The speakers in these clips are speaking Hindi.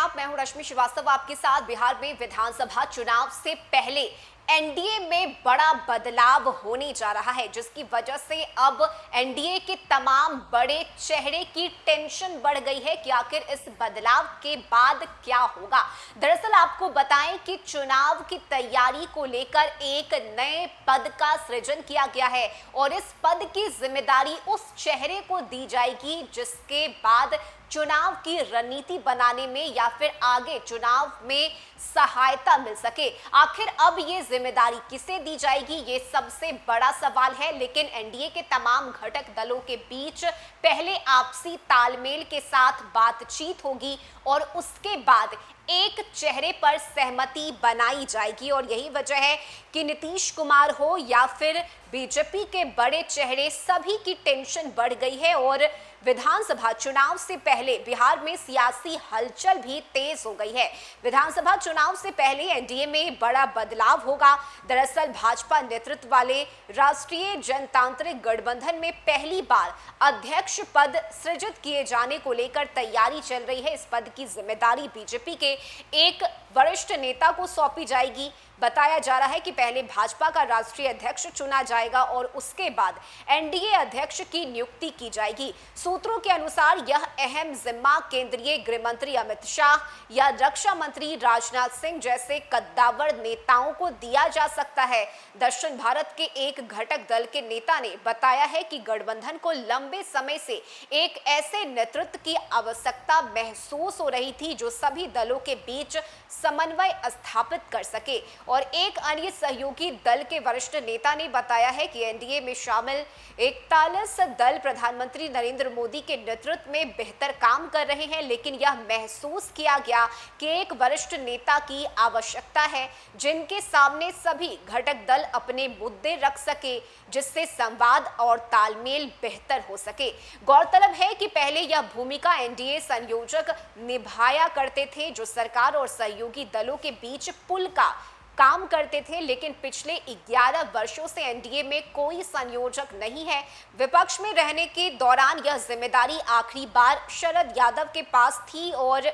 आप। मैं हूं रश्मि श्रीवास्तव आपके साथ। बिहार में विधानसभा चुनाव से पहले एनडीए में बड़ा बदलाव होने जा रहा है, जिसकी वजह से अब एनडीए के तमाम बड़े चेहरे की टेंशन बढ़ गई है कि आखिर इस बदलाव के बाद क्या होगा। दरअसल आपको बताएं कि चुनाव की तैयारी को लेकर एक नए पद का सृजन किया गया है और इस पद की जिम्मेदारी उस चेहरे को दी जाएगी जिसके बाद चुनाव की रणनीति बनाने में या फिर आगे चुनाव में सहायता मिल सके। आखिर अब ये जिम्मेदारी किसे दी जाएगी, ये सबसे बड़ा सवाल है। लेकिन एनडीए के तमाम घटक दलों के बीच पहले आपसी तालमेल के साथ बातचीत होगी और उसके बाद एक चेहरे पर सहमति बनाई जाएगी। और यही वजह है कि नीतीश कुमार हो या फिर बीजेपी के बड़े चेहरे, सभी की टेंशन बढ़ गई है और विधानसभा चुनाव से पहले बिहार में सियासी हलचल भी तेज हो गई है। विधानसभा चुनाव से पहले एनडीए में बड़ा बदलाव होगा। दरअसल भाजपा नेतृत्व वाले राष्ट्रीय जनतांत्रिक गठबंधन में पहली बार अध्यक्ष पद सृजित किए जाने को लेकर तैयारी चल रही है। इस पद की जिम्मेदारी बीजेपी के एक वरिष्ठ नेता को सौंपी जाएगी। बताया जा रहा है कि पहले भाजपा का राष्ट्रीय अध्यक्ष चुना जाएगा और उसके बाद एनडीए अध्यक्ष की नियुक्ति की जाएगी। सूत्रों के अनुसार यह अहम जिम्मा केंद्रीय गृह मंत्री अमित शाह या रक्षा मंत्री राजनाथ सिंह जैसे कद्दावर नेताओं को दिया जा सकता है। दक्षिण भारत के एक घटक दल के नेता ने बताया है कि गठबंधन को लंबे समय से एक ऐसे नेतृत्व की आवश्यकता महसूस हो रही थी जो सभी दलों के बीच समन्वय स्थापित कर सके। और एक अन्य सहयोगी दल के वरिष्ठ नेता ने बताया है कि एनडीए में शामिल 41 दल प्रधानमंत्री नरेंद्र मोदी के नेतृत्व में बेहतर काम कर रहे हैं, लेकिन यह महसूस किया गया कि एक वरिष्ठ नेता की आवश्यकता है जिनके सामने सभी घटक दल अपने मुद्दे रख सके, जिससे संवाद और तालमेल बेहतर हो सके। गौरतलब है कि पहले यह भूमिका एनडीए संयोजक निभाया करते थे, जो सरकार और सहयोगी दलों के बीच पुल का काम करते थे। लेकिन पिछले 11 वर्षों से एनडीए में कोई संयोजक नहीं है। विपक्ष में रहने के दौरान यह जिम्मेदारी आखिरी बार शरद यादव के पास थी और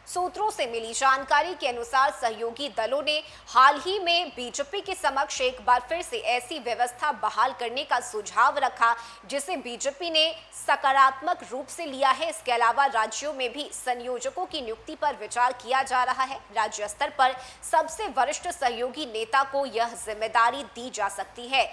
सूत्रों से मिली जानकारी के अनुसार सहयोगी दलों ने हाल ही में बीजेपी के समक्ष एक बार फिर से ऐसी व्यवस्था बहाल करने का सुझाव रखा, जिसे बीजेपी ने सकारात्मक रूप से लिया है। इसके अलावा राज्यों में भी संयोजकों की नियुक्ति पर विचार किया जा रहा है। राज्य स्तर पर सबसे वरिष्ठ सहयोगी नेता को यह जिम्मेदारी दी जा सकती है।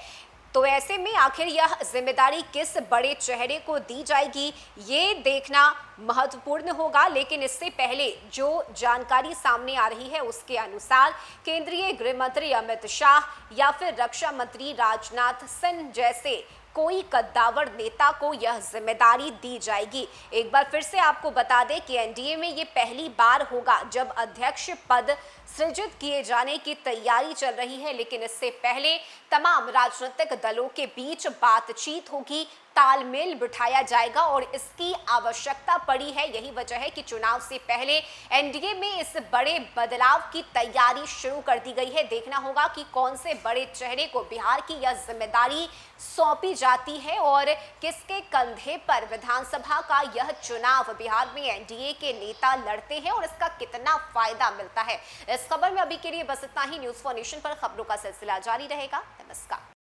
तो ऐसे में आखिर यह जिम्मेदारी किस बड़े चेहरे को दी जाएगी, ये देखना महत्वपूर्ण होगा। लेकिन इससे पहले जो जानकारी सामने आ रही है उसके अनुसार केंद्रीय गृह मंत्री अमित शाह या फिर रक्षा मंत्री राजनाथ सिंह जैसे कोई कद्दावर नेता को यह जिम्मेदारी दी जाएगी। एक बार फिर से आपको बता दें कि एनडीए में ये पहली बार होगा जब अध्यक्ष पद सृजित किए जाने की तैयारी चल रही है। लेकिन इससे पहले तमाम राजनीतिक दलों के बीच बातचीत होगी, तालमेल बिठाया जाएगा और इसकी आवश्यकता पड़ी है। यही वजह है कि चुनाव से पहले एनडीए में इस बड़े बदलाव की तैयारी शुरू कर दी गई है। देखना होगा कि कौन से बड़े चेहरे को बिहार की यह जिम्मेदारी सौंपी जाती है और किसके कंधे पर विधानसभा का यह चुनाव बिहार में एनडीए के नेता लड़ते हैं और इसका कितना फायदा मिलता है। इस खबर में अभी के लिए बस इतना ही। न्यूज़ फॉर नेशन पर खबरों का सिलसिला जारी रहेगा। नमस्कार।